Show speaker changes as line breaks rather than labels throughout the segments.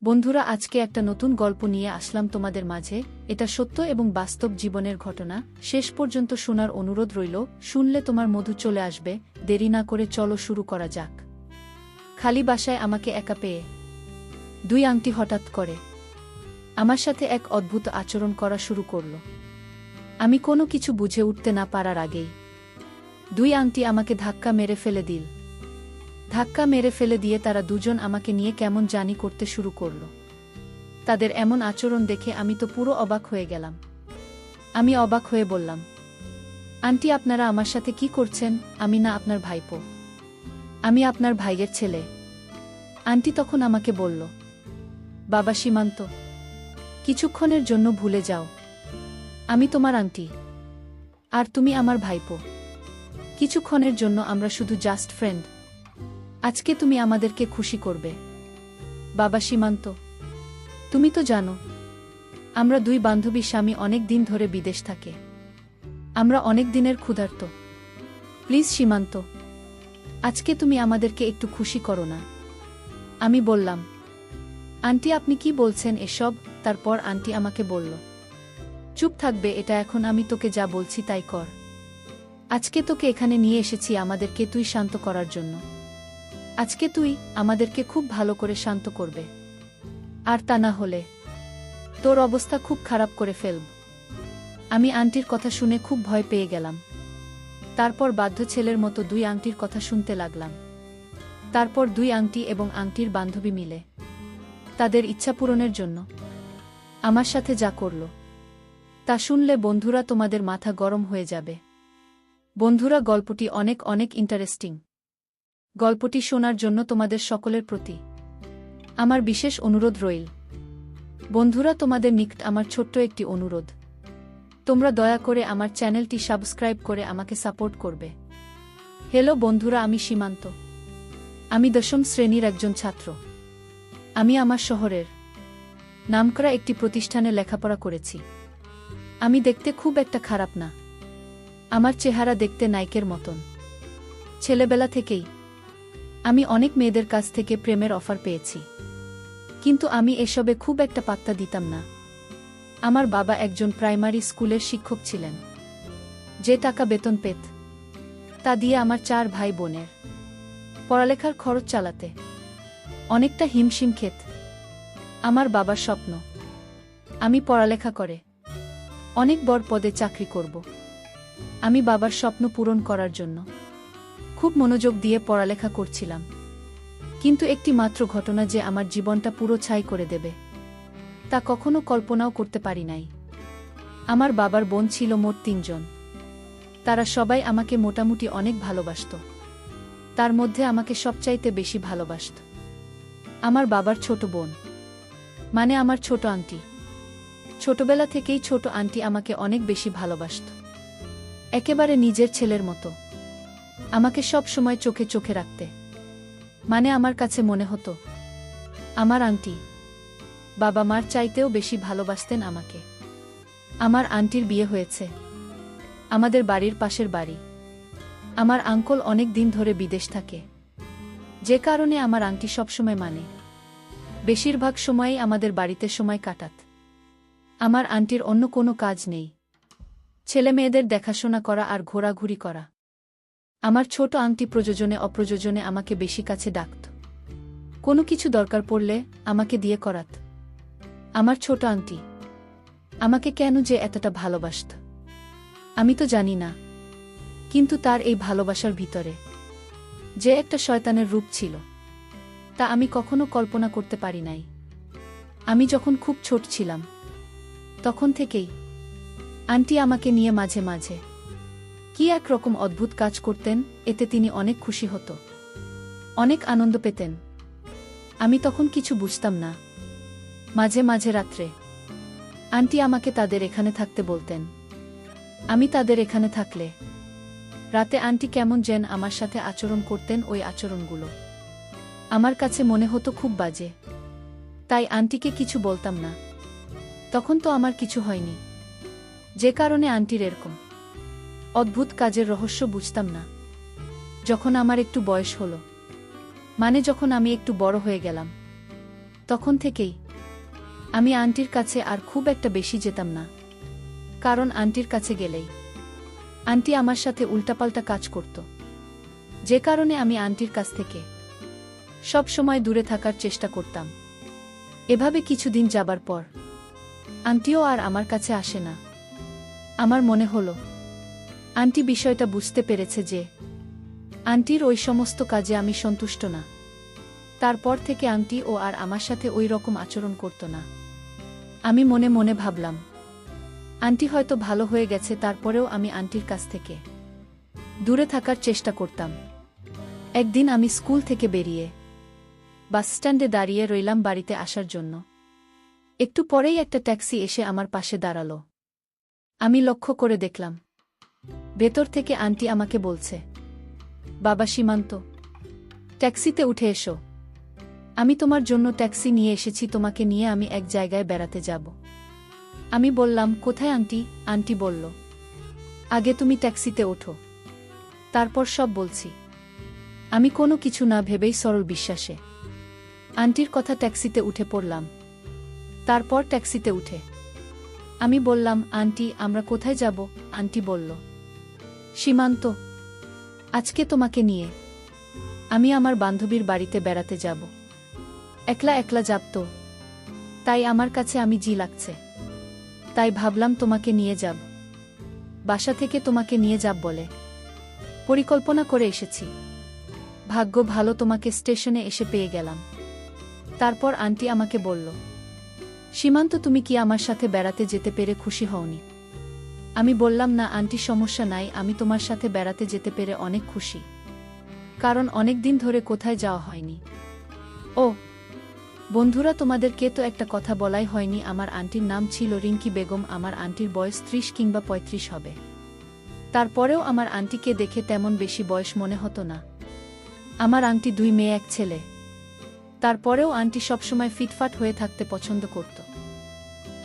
বন্ধুরা, আজকে একটা নতুন গল্প নিয়ে আসলাম তোমাদের মাঝে। এটা সত্য এবং বাস্তব জীবনের ঘটনা। শেষ পর্যন্ত শোনার অনুরোধ রইল। শুনলে তোমার মধু চলে আসবে। দেরি না করে চলো শুরু করা যাক। খালি বাসায় আমাকে একা পেয়ে দুই আংটি হঠাৎ করে আমার সাথে এক অদ্ভুত আচরণ করা শুরু করল। আমি কোনো কিছু বুঝে উঠতে না পারার আগেই দুই আংটি আমাকে ধাক্কা মেরে ফেলে দিয়ে তারা দুজন আমাকে নিয়ে কেমন জানি করতে শুরু করল। তাদের এমন আচরণ দেখে আমি তো পুরো অবাক হয়ে গেলাম। আমি অবাক হয়ে বললাম, আন্টি, আপনারা আমার সাথে কি করছেন? আমি না আপনার ভাইপো, আমি আপনার ভাইয়ের ছেলে। আন্টি তখন আমাকে বলল, বাবা সীমান্ত, কিছুক্ষণের জন্য ভুলে যাও, আমি তোমার আন্টি আর তুমি আমার ভাইপো। কিছুক্ষণের জন্য আমরা শুধু জাস্ট ফ্রেন্ড। আজকে তুমি আমাদেরকে খুশি করবে। বাবা সীমান্ত, তুমি তো জানো আমরা দুই বান্ধবী স্বামী অনেক দিন ধরে বিদেশ থাকে। আমরা অনেক দিনের ক্ষুধার্ত। প্লিজ সীমান্ত, আজকে তুমি আমাদেরকে একটু খুশি করো না। আমি বললাম, আন্টি আপনি কি বলছেন এসব? তারপর আন্টি আমাকে বলল, চুপ থাকবে এটা এখন, আমি তোকে যা বলছি তাই কর। আজকে তোকে এখানে নিয়ে এসেছি আমাদেরকে তুই শান্ত করার জন্য। আজকে তুই আমাদেরকে খুব ভালো করে শান্ত করবে, আর তা না হলে তোর অবস্থা খুব খারাপ করে ফেলব। আমি আন্টির কথা শুনে খুব ভয় পেয়ে গেলাম। তারপর বাধ্য ছেলের মতো দুই আংটির কথা শুনতে লাগলাম। তারপর দুই আংটি এবং আংটির বান্ধবী মিলে তাদের ইচ্ছা পূরণের জন্য আমার সাথে যা করল তা শুনলে বন্ধুরা তোমাদের মাথা গরম হয়ে যাবে। বন্ধুরা, গল্পটি অনেক অনেক ইন্টারেস্টিং। গল্পটি শোনার জন্য তোমাদের সকলের প্রতি আমার বিশেষ অনুরোধ রইল। বন্ধুরা, তোমাদের নিকট আমার ছোট্ট একটি অনুরোধ, তোমরা দয়া করে আমার চ্যানেলটি সাবস্ক্রাইব করে আমাকে সাপোর্ট করবে। হ্যালো বন্ধুরা, আমি সীমান্ত। আমি 10ম শ্রেণীর একজন ছাত্র। আমি আমার শহরের নামকরা একটি প্রতিষ্ঠানে লেখাপড়া করেছি। আমি দেখতে খুব একটা খারাপ না। আমার চেহারা দেখতে নায়কের মতন। ছেলেবেলা থেকেই আমি অনেক মেয়েদের কাছ থেকে প্রেমের অফার পেয়েছি, কিন্তু আমি এসবে খুব একটা পাত্তা দিতাম না। আমার বাবা একজন প্রাইমারি স্কুলের শিক্ষক ছিলেন। যে টাকা বেতন পেত তা দিয়ে আমার 4 ভাই বোনের পড়ালেখার খরচ চালাতে অনেকটা হিমশিম খেত। আমার বাবার স্বপ্ন আমি পড়ালেখা করে অনেক বড় পদে চাকরি করব। আমি বাবার স্বপ্ন পূরণ করার জন্য খুব মনোযোগ দিয়ে পড়ালেখা করছিলাম, কিন্তু একটি মাত্র ঘটনা যে আমার জীবনটা পুরো ছাই করে দেবে তা কখনো কল্পনাও করতে পারি নাই। আমার বাবার বোন ছিল মোট 3 জন। তারা সবাই আমাকে মোটামুটি অনেক ভালোবাসত। তার মধ্যে আমাকে সবচাইতে বেশি ভালোবাসত আমার বাবার ছোট বোন, মানে আমার ছোট আন্টি। ছোটবেলা থেকেই ছোট আন্টি আমাকে অনেক বেশি ভালোবাসত, একেবারে নিজের ছেলের মতো। আমাকে সব সময় চোখে চোখে রাখতে, মানে আমার কাছে মনে হতো আমার আন্টি বাবা মার চাইতেও বেশি ভালোবাসতেন আমাকে। আমার আন্টির বিয়ে হয়েছে আমাদের বাড়ির পাশের বাড়ি। আমার আঙ্কল অনেক দিন ধরে বিদেশ থাকে, যে কারণে আমার আন্টি সবসময়, মানে বেশিরভাগ সময়ই আমাদের বাড়িতে সময় কাটাত। আমার আন্টির অন্য কোনো কাজ নেই, ছেলে মেয়েদের দেখাশোনা করা আর ঘোরাঘুরি করা। আমার ছোট আংটি প্রয়োজনে অপ্রয়োজনে আমাকে বেশি কাছে ডাকত। কোনো কিছু দরকার পড়লে আমাকে দিয়ে করাত। আমার ছোট আংটি আমাকে কেন যে এতটা ভালোবাসত আমি তো জানি না, কিন্তু তার এই ভালোবাসার ভিতরে যে একটা শয়তানের রূপ ছিল তা আমি কখনো কল্পনা করতে পারি নাই। আমি যখন খুব ছোট ছিলাম তখন থেকেই আন্টি আমাকে নিয়ে মাঝে মাঝে কি একরকম অদ্ভুত কাজ করতেন, এতে তিনি অনেক খুশি হতো, অনেক আনন্দ পেতেন। আমি তখন কিছু বুঝতাম না। মাঝে মাঝে রাত্রে আন্টি আমাকে তাদের এখানে থাকতে বলতেন। আমি তাদের এখানে থাকলে রাতে আন্টি কেমন যেন আমার সাথে আচরণ করতেন। ওই আচরণগুলো আমার কাছে মনে হতো খুব বাজে, তাই আন্টিকে কিছু বলতাম না। তখন তো আমার কিছু হয়নি, যে কারণে আন্টির এরকম অদ্ভুত কাজের রহস্য বুঝতাম না। যখন আমার একটু বয়স হলো, মানে যখন আমি একটু বড় হয়ে গেলাম, তখন থেকেই আমি আন্টির কাছে আর খুব একটা বেশি যেতাম না, কারণ আন্টির কাছে গেলেই আন্টি আমার সাথে উল্টাপাল্টা কাজ করত, যে কারণে আমি আন্টির কাছ থেকে সব সময় দূরে থাকার চেষ্টা করতাম। এভাবে কিছুদিন যাবার পর আন্টিও আর আমার কাছে আসে না। আমার মনে হলো আন্টি বিষয়টা বুঝতে পেরেছে যে আন্টির ওই সমস্ত কাজে আমি সন্তুষ্ট না। তারপর থেকে আন্টি ও আর আমার সাথে ওই রকম আচরণ করত না। আমি মনে মনে ভাবলাম আন্টি হয়তো ভালো হয়ে গেছে, তারপরেও আমি আন্টির কাছ থেকে দূরে থাকার চেষ্টা করতাম। একদিন আমি স্কুল থেকে বেরিয়ে বাসস্ট্যান্ডে দাঁড়িয়ে রইলাম বাড়িতে আসার জন্য। একটু পরেই একটা ট্যাক্সি এসে আমার পাশে দাঁড়ালো। আমি লক্ষ্য করে দেখলাম ভেতর থেকে আন্টি আমাকে বলছে, বাবা সীমান্ত, ট্যাক্সিতে উঠে এসো, আমি তোমার জন্য ট্যাক্সি নিয়ে এসেছি, তোমাকে নিয়ে আমি এক জায়গায় বেড়াতে যাব। আমি বললাম, কোথায় আন্টি? আন্টি বলল, আগে তুমি ট্যাক্সিতে ওঠো, তারপর সব বলছি। আমি কোনো কিছু না ভেবেই সরল বিশ্বাসে আন্টির কথা ট্যাক্সিতে উঠে পড়লাম। তারপর ট্যাক্সিতে উঠে আমি বললাম, আন্টি আমরা কোথায় যাব? আন্টি বলল, সীমান্ত, আজকে তোমাকে নিয়ে আমি আমার বান্ধবীর বাড়িতে বেড়াতে যাব। একলা একলা যাব তো, তাই আমার কাছে আমি জি লাগছে, তাই ভাবলাম তোমাকে নিয়ে যাব। বাসা থেকে তোমাকে নিয়ে যাব বলে পরিকল্পনা করে এসেছি। ভাগ্য ভালো তোমাকে স্টেশনে এসে পেয়ে গেলাম। তারপর আন্টি আমাকে বলল, সীমান্ত তুমি কি আমার সাথে বেড়াতে যেতে পেরে খুশি হওনি? আমি বললাম, না আন্টি, সমস্যা নাই, আমি তোমার সাথে বেড়াতে যেতে পেরে অনেক খুশি, কারণ অনেক দিন ধরে কোথায় যাওয়া হয়নি। ও বন্ধুরা, তোমাদেরকে তো একটা কথা বলাই হয়নি, আমার আন্টির নাম ছিল রিঙ্কি বেগম। আমার আন্টির বয়স 30 কিংবা 35 হবে। তারপরেও আমার আন্টিকে দেখে তেমন বেশি বয়স মনে হতো না। আমার আন্টি 2 মেয়ে 1 ছেলে। তারপরেও আন্টি সবসময় ফিটফাট হয়ে থাকতে পছন্দ করত।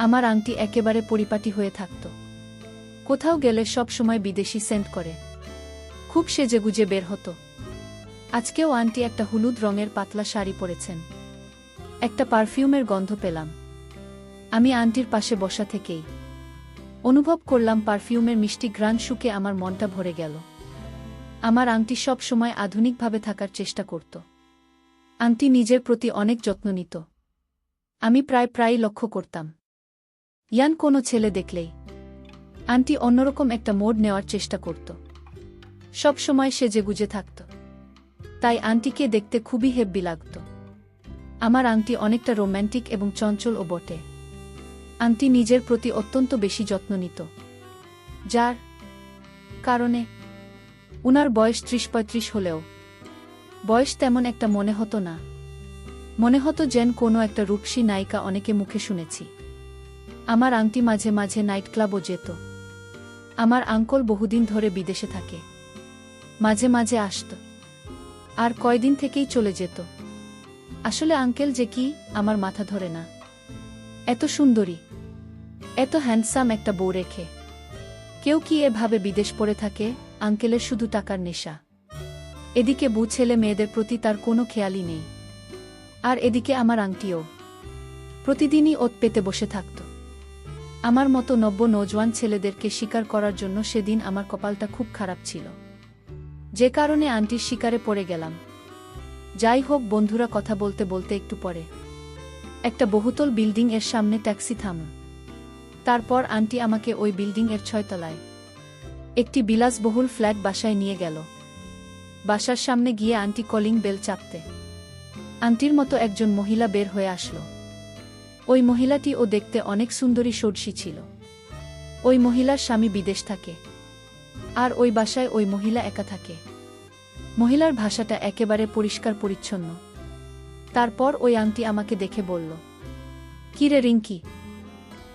আমার আন্টি একেবারে পরিপাটি হয়ে থাকত। কোথাও গেলে সব সময় বিদেশি সেন্ট করে খুব সেজেগুজে বের হতো। আজকেও আন্টি একটা হলুদ রঙের পাতলা শাড়ি পরেছেন। একটা পারফিউমের গন্ধ পেলাম। আমি আন্টির পাশে বসা থেকেই অনুভব করলাম পারফিউমের মিষ্টি ঘ্রাণ শুকে আমার মনটা ভরে গেল। আমার আন্টি সব সময় আধুনিকভাবে থাকার চেষ্টা করত। আন্টি নিজের প্রতি অনেক যত্ন নিত। আমি প্রায়ই লক্ষ্য করতাম ইয়ান কোনো ছেলে দেখলেই আন্টি অন্যরকম একটা মোড নেওয়ার চেষ্টা করত। সব সময় সেজেগুজে থাকত, তাই আন্টিকে দেখতে খুবই হেব্বি লাগত। আমার আন্টি অনেকটা রোম্যান্টিক এবং চঞ্চলও বটে। আন্টি নিজের প্রতি অত্যন্ত বেশি যত্ন নিত, যার কারণে উনার বয়স 30-35 হলেও বয়স তেমন একটা মনে হতো না। মনে হতো যেন কোনো একটা রূপসী নায়িকা অনেকে মুখে শুনেছি। আমার আন্টি মাঝে মাঝে নাইট ক্লাবও যেত। আমার আঙ্কল বহুদিন ধরে বিদেশে থাকে, মাঝে মাঝে আসত, আর কয়দিন থেকেই চলে যেত। আসলে আঙ্কেল যে কি, আমার মাথা ধরে না। এত সুন্দরী, এত হ্যান্ডসাম একটা বউ রেখে কেউ কি এভাবে বিদেশ পড়ে থাকে? আঙ্কেলের শুধু টাকার নেশা। এদিকে বউ ছেলে মেয়েদের প্রতি তার কোনো খেয়ালই নেই। আর এদিকে আমার আংটিও প্রতিদিনই ওত পেতে বসে থাকত। আমার মতো নব্য নৌজওয়ান ছেলেদেরকে শিকার করার জন্য সেদিন আমার কপালটা খুব খারাপ ছিল, যে কারণে আন্টির শিকারে পড়ে গেলাম। যাই হোক বন্ধুরা, কথা বলতে বলতে একটু পরে একটা বহুতল বিল্ডিং এর সামনে ট্যাক্সি থামল। তারপর আন্টি আমাকে ওই বিল্ডিং এর 6 তলায় একটি বিলাসবহুল ফ্ল্যাট বাসায় নিয়ে গেল। বাসার সামনে গিয়ে আন্টি কলিং বেল চাপতে আন্টির মতো একজন মহিলা বের হয়ে আসলো। ওই মহিলাটি ও দেখতে অনেক সুন্দরী ষোড়শী ছিল। ওই মহিলার স্বামী বিদেশ থাকে, আর ওই বাসায় ওই মহিলা একা থাকে। মহিলার ভাষাটা একেবারে পরিষ্কার পরিচ্ছন্ন। তারপর ওই আন্টি আমাকে দেখে বলল, কি রে রিঙ্কি,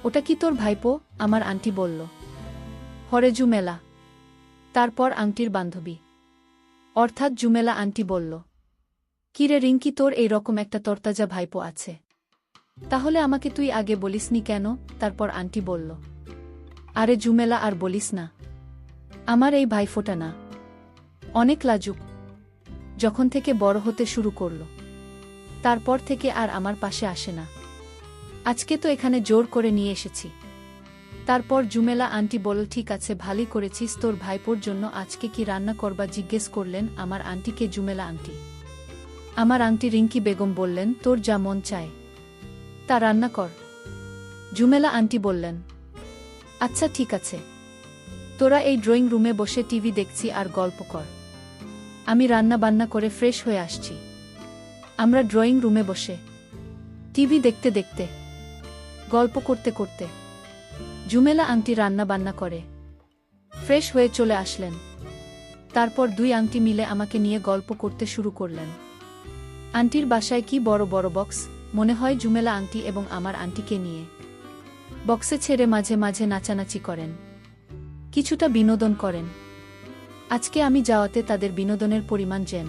ওটা কি তোর ভাইপো? আমার আন্টি বলল, হরে জুমেলা। তারপর আন্টির বান্ধবী অর্থাৎ জুমেলা আন্টি বলল, কি রে রিঙ্কি, তোর এই রকম একটা তরতাজা ভাইপো আছে, তাহলে আমাকে তুই আগে বলিসনি কেন? তারপর আন্টি বলল, আরে জুমেলা আর বলিস না, আমার এই ভাইফোঁটা না অনেক লাজুক। যখন থেকে বড় হতে শুরু করল তারপর থেকে আর আমার পাশে আসে না। আজকে তো এখানে জোর করে নিয়ে এসেছি। তারপর জুমেলা আন্টি বলল, ঠিক আছে, ভালোই করেছিস, তোর ভাইপোর জন্য আজকে কি রান্না করবা জিজ্ঞেস করলেন আমার আন্টিকে জুমেলা আন্টি। আমার আন্টি রিঙ্কি বেগম বললেন, তোর যা মন চায় তা রান্না কর। জুমেলা আন্টি বললেন, আচ্ছা ঠিক আছে, তোরা এই ড্রয়িং রুমে বসে টিভি দেখছি আর গল্প কর, আমি রান্না বান্না করে ফ্রেশ হয়ে আসছি। আমরা ড্রয়িং রুমে বসে টিভি দেখতে দেখতে গল্প করতে করতে জুমেলা আন্টি রান্না বান্না করে ফ্রেশ হয়ে চলে আসলেন। তারপর দুই আন্টি মিলে আমাকে নিয়ে গল্প করতে শুরু করলেন। আন্টির বাসায় কি বড় বড় বক্স, মনে হয় জুমেলা আন্টি এবং আমার আন্টিকে নিয়ে বক্সে ছেড়ে মাঝে মাঝে নাচানাচি করেন, কিছুটা বিনোদন করেন। আজকে আমি যাওয়াতে তাদের বিনোদনের পরিমাণ যেন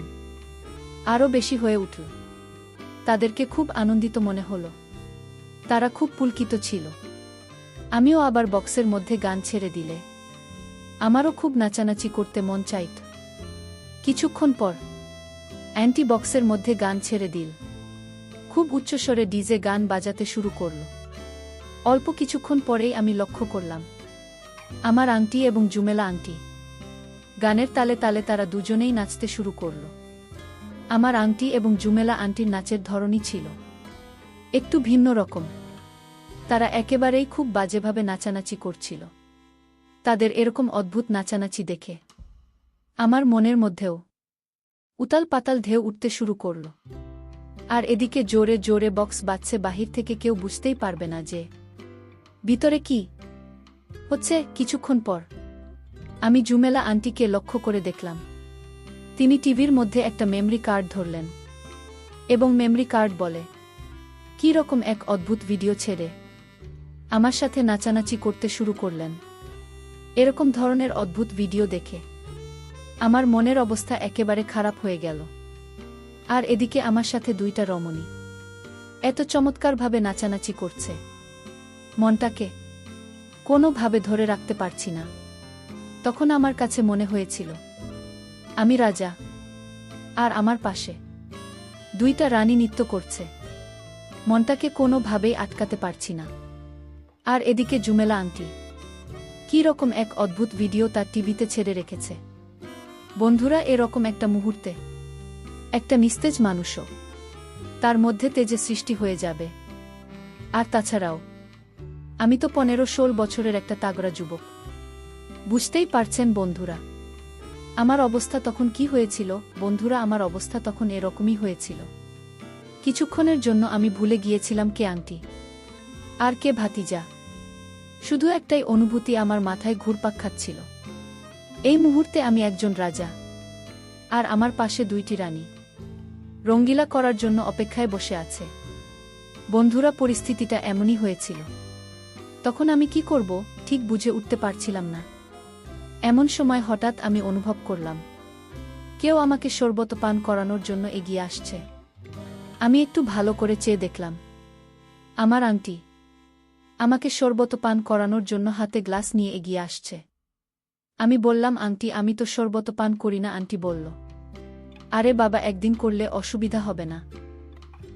আরও বেশি হয়ে উঠল। তাদেরকে খুব আনন্দিত মনে হলো, তারা খুব পুলকিত ছিল। আমিও আবার বক্সের মধ্যে গান ছেড়ে দিলে আমারও খুব নাচানাচি করতে মন চাইত। কিছুক্ষণ পর অ্যান্টি বক্সের মধ্যে গান ছেড়ে দিল, খুব উচ্চস্বরে ডিজে গান বাজাতে শুরু করল। অল্প কিছুক্ষণ পরেই আমি লক্ষ্য করলাম আমার আন্টি এবং জুমেলা আন্টি গানের তালে তালে তারা দুজনেই নাচতে শুরু করল। আমার আন্টি এবং জুমেলা আন্টির নাচের ধরনই ছিল একটু ভিন্ন রকম। তারা একেবারেই খুব বাজেভাবে নাচানাচি করছিল। তাদের এরকম অদ্ভুত নাচানাচি দেখে আমার মনের মধ্যেও উতাল পাতাল ঢেউ উঠতে শুরু করল। আর এদিকে জোরে জোরে বক্স বাজছে, বাহির থেকে কেউ বুঝতেই পারবে না যে ভিতরে কি হচ্ছে। কিছুক্ষণ পর আমি জুমেলা আন্টিকে লক্ষ্য করে দেখলাম তিনি টিভির মধ্যে একটা মেমরি কার্ড ধরলেন এবং মেমরি কার্ড বলে কি রকম এক অদ্ভুত ভিডিও ছেড়ে আমার সাথে নাচানাচি করতে শুরু করলেন। এরকম ধরনের অদ্ভুত ভিডিও দেখে আমার মনের অবস্থা একেবারে খারাপ হয়ে গেল। আর এদিকে আমার সাথে দুইটা রমণী এত চমৎকারভাবে নাচানাচি করছে, মনটাকে কোনোভাবে ধরে রাখতে পারছি না। তখন আমার কাছে মনে হয়েছিল আমি রাজা আর আমার পাশে দুইটা রানী নৃত্য করছে, মনটাকে কোনোভাবেই আটকাতে পারছি না। আর এদিকে জুমেলা আন্টি কি রকম এক অদ্ভুত ভিডিও তার টিভিতে ছেড়ে রেখেছে। বন্ধুরা, এরকম একটা মুহূর্তে একটা নিস্তেজ মানুষও তার মধ্যে তেজে সৃষ্টি হয়ে যাবে। আর তাছাড়াও আমি তো 15-16 বছরের একটা তাগড়া যুবক। বুঝতেই পারছেন বন্ধুরা আমার অবস্থা তখন কি হয়েছিল। বন্ধুরা, আমার অবস্থা তখন এরকমই হয়েছিল। কিছুক্ষণের জন্য আমি ভুলে গিয়েছিলাম কে আন্টি আর কে ভাতিজা। শুধু একটাই অনুভূতি আমার মাথায় ঘুরপাক খাচ্ছিল। এই মুহূর্তে আমি একজন রাজা আর আমার পাশে দুইটি রানী রঙ্গিলা করার জন্য অপেক্ষায় বসে আছে। বন্ধুরা, পরিস্থিতিটা এমনই হয়েছিল। তখন আমি কি করব ঠিক বুঝে উঠতে পারছিলাম না। এমন সময় হঠাৎ আমি অনুভব করলাম কেউ আমাকে শরবত পান করানোর জন্য এগিয়ে আসছে। আমি একটু ভালো করে চেয়ে দেখলাম আমার আন্টি আমাকে শরবত পান করানোর জন্য হাতে গ্লাস নিয়ে এগিয়ে আসছে। আমি বললাম, আন্টি, আমি তো শরবত পান করি না। আন্টি বলল, আরে বাবা, একদিন করলে অসুবিধা হবে না,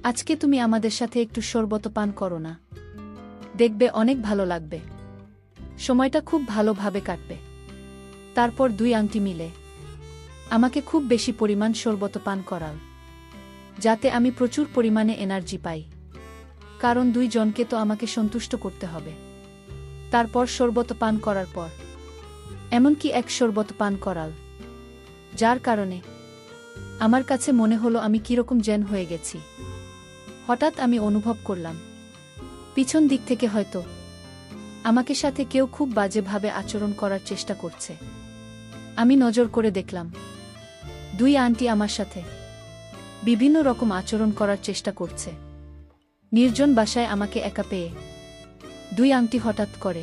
আজকে তুমি আমাদের সাথে একটু শরবত পান করো না, দেখবে অনেক ভালো লাগবে, সময়টা খুব ভালোভাবে কাটবে। তারপর দুই আন্টি মিলে আমাকে খুব বেশি পরিমাণ শরবত পান করাল যাতে আমি প্রচুর পরিমাণে এনার্জি পাই, কারণ দুই জনকে তো আমাকে সন্তুষ্ট করতে হবে। তারপর শরবত পান করার পর এমনকি এক শরবত পান করাল, যার কারণে আমার কাছে মনে হলো আমি কিরকম জেন হয়ে গেছি। হঠাৎ আমি অনুভব করলাম পিছন দিক থেকে হয়তো আমাকে সাথে কেউ খুব বাজেভাবে আচরণ করার চেষ্টা করছে। আমি নজর করে দেখলাম দুই আন্টি আমার সাথে বিভিন্ন রকম আচরণ করার চেষ্টা করছে। নির্জন বাসায় আমাকে একা পেয়ে দুই আন্টি হঠাৎ করে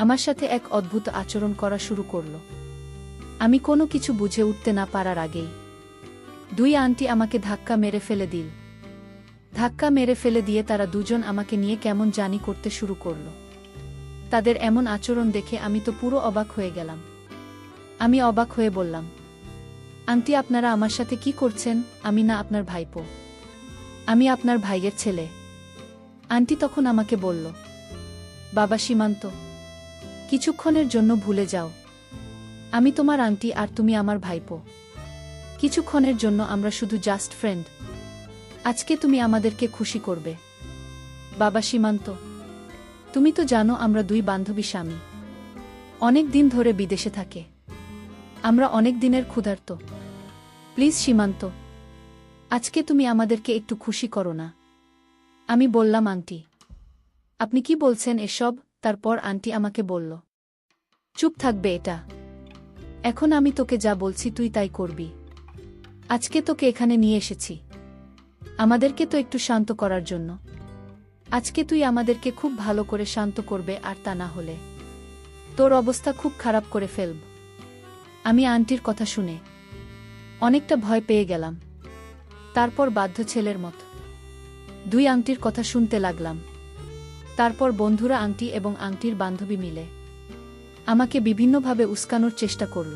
আমার সাথে এক অদ্ভুত আচরণ করা শুরু করল। আমি কোনো কিছু বুঝে উঠতে না পারার আগেই দুই আন্টি আমাকে ধাক্কা মেরে ফেলে দিল। ধাক্কা মেরে ফেলে দিয়ে তারা দুজন আমাকে নিয়ে কেমন জানি করতে শুরু করল। তাদের এমন আচরণ দেখে আমি তো পুরো অবাক হয়ে গেলাম। আমি অবাক হয়ে বললাম, আন্টি, আপনারা আমার সাথে কি করছেন? আমি না আপনার ভাইপো। আমি আপনার ভাইয়ের ছেলে। আন্টি তখন আমাকে বলল, বাবা সীমান্ত, কিছুক্ষণের জন্য ভুলে যাও। আমি তোমার আন্টি আর তুমি আমার ভাইপো। কিছুক্ষণের জন্য আমরা শুধু জাস্ট ফ্রেন্ড। আজকে তুমি আমাদেরকে খুশি করবে। বাবা সীমান্ত, তুমি তো জানো আমরা দুই বান্ধবী স্বামী। অনেক দিন ধরে বিদেশে থাকে। আমরা অনেক দিনের ক্ষুধার্ত। প্লিজ সীমান্ত, আজকে তুমি আমাদেরকে একটু খুশি করো না। আমি বললাম, আন্টি আপনি কি বলছেন এসব? তারপর আন্টি আমাকে বলল, চুপ থাকবে এটা। এখন আমি তোকে যা বলছি তুই তাই করবি। আজকে তোকে এখানে নিয়ে এসেছি আমাদেরকে তো একটু শান্ত করার জন্য। আজকে তুই আমাদেরকে খুব ভালো করে শান্ত করবে, আর তা না হলে তোর অবস্থা খুব খারাপ করে ফেলব। আমি আন্টির কথা শুনে অনেকটা ভয় পেয়ে গেলাম। তারপর বাধ্য ছেলের মতো দুই আংটির কথা শুনতে লাগলাম। তারপর বন্ধুরা আংটি এবং আংটির বান্ধবী মিলে আমাকে বিভিন্নভাবে উস্কানোর চেষ্টা করল।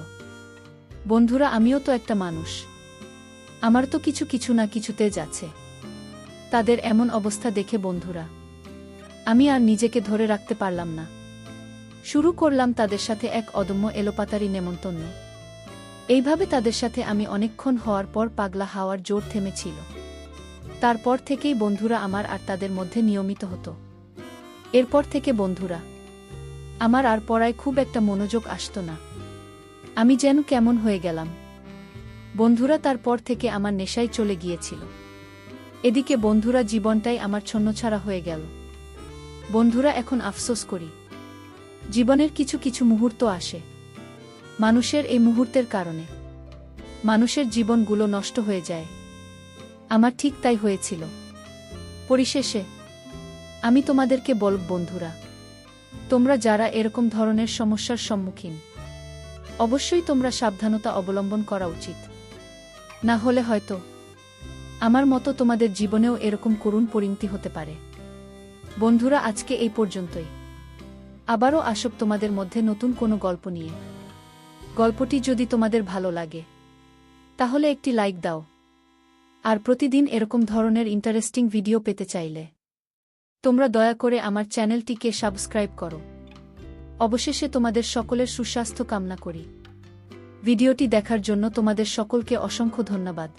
বন্ধুরা, আমিও তো একটা মানুষ, আমার তো কিছু কিছু না কিছুতে যাচ্ছে। তাদের এমন অবস্থা দেখে বন্ধুরা আমি আর নিজেকে ধরে রাখতে পারলাম না। শুরু করলাম তাদের সাথে এক অদম্য এলোপাতারি নেমন্তন্ন। এইভাবে তাদের সাথে আমি অনেকক্ষণ হওয়ার পর পাগলা হাওয়ার জোর থেমেছিল। তারপর থেকেই বন্ধুরা আমার আর তাদের মধ্যে নিয়মিত হতো। এরপর থেকে বন্ধুরা আমার আর পড়ায় খুব একটা মনোযোগ আসত না। আমি যেন কেমন হয়ে গেলাম। বন্ধুরা তারপর থেকে আমার নেশায় চলে গিয়েছিল। এদিকে বন্ধুরা জীবনটাই আমার ছন্নছাড়া হয়ে গেল। বন্ধুরা এখন আফসোস করি। জীবনের কিছু কিছু মুহূর্ত আসে, মানুষের এই মুহূর্তের কারণে মানুষের জীবনগুলো নষ্ট হয়ে যায়। আমার ঠিক তাই হয়েছিল। পরিশেষে আমি তোমাদেরকে বলব, বন্ধুরা তোমরা যারা এরকম ধরনের সমস্যার সম্মুখীন, অবশ্যই তোমরা সাবধানতা অবলম্বন করা উচিত। না হলে হয়তো আমার মতো তোমাদের জীবনেও এরকম করুণ পরিণতি হতে পারে। বন্ধুরা, আজকে এই পর্যন্তই। আবারও আসব তোমাদের মধ্যে নতুন কোনো গল্প নিয়ে। গল্পটি যদি তোমাদের ভালো লাগে তাহলে একটি লাইক দাও। আর প্রতিদিন এরকম ধরনের ইন্টারেস্টিং ভিডিও পেতে চাইলে তোমরা দয়া করে আমার চ্যানেলটিকে সাবস্ক্রাইব করো। অবশেষে তোমাদের সকলের সুস্বাস্থ্য কামনা করি। ভিডিওটি দেখার জন্য তোমাদের সকলকে অসংখ্য ধন্যবাদ।